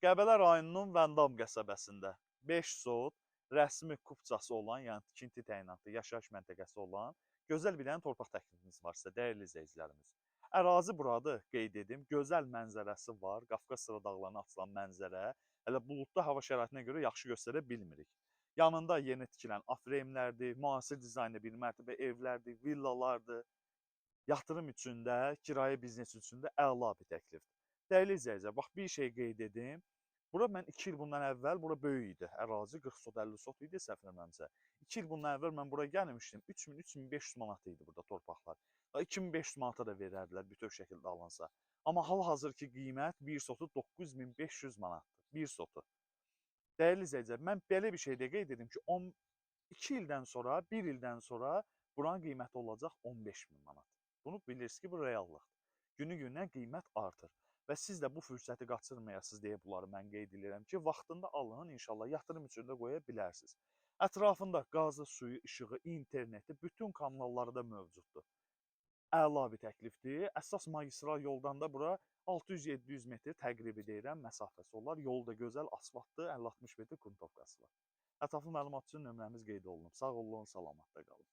Qəbələ rayonunun Vəndam qəsəbəsində 5 sot rəsmi kupçası olan, yəni tikinti təyinatlı yaşayış məntəqəsi olan gözəl bir dənə torpaq təklifimiz var sizə, dəyərli izləyicilərimiz. Ərazi buradır, qeyd edim, gözəl mənzərəsi var, Qafqaz Sıra dağlarına açılan mənzərə, hələ buludlu hava şəraitinə görə yaxşı göstərə bilmirik. Yanında yeni tikilən afremlərdir, müasir dizaynlı bir mərtəbə evlərdir, villalardır. Yatırım üçün də, kirayə biznes üçün də əla bir təklifdir. Dəyərli izləyicilər, bax bir şey qeyd edim. Bura mən 2 il bundan əvvəl, bura böyük idi. Ərazi 40 sot, 50 sot idi səhv eləmirəmsə. 2 il bundan əvvəl mən bura gəlmişdim. 3000-3500 manat idi burada torpaqlar. 2500 manata da verərdilər bütöv şəkildə alınsa. Amma hal-hazırki qiymət 1 sotu 9500 manatdır. 1 sotu. Dəyərli izləyicilər, mən belə bir şey də qeyd edim ki, 2 ildən sonra, 1 ildən sonra buranın qiyməti olacaq 15.000 manat. Bunu bilirsiniz ki, bu reallıqdır. Günü-günə qiymət artır. Və siz də bu fürsəti qaçırmayasınız deyə bunları mən qeyd edirəm ki, vaxtında alın, inşallah yatırım üçün də qoya bilərsiniz. Ətrafında qazı, suyu, işığı, interneti, bütün kanalları da mövcuddur. Əla bir təklifdir. Əsas magistral yoldan da bura 600-700 metr təqribi deyirəm məsafəsi olar. Yol da gözəl, asfaltdır, 50-60 metr qruntovkası var. Ətraflı məlumat üçün nömrəmiz qeyd olunub. Sağ olun, salamatda qalın.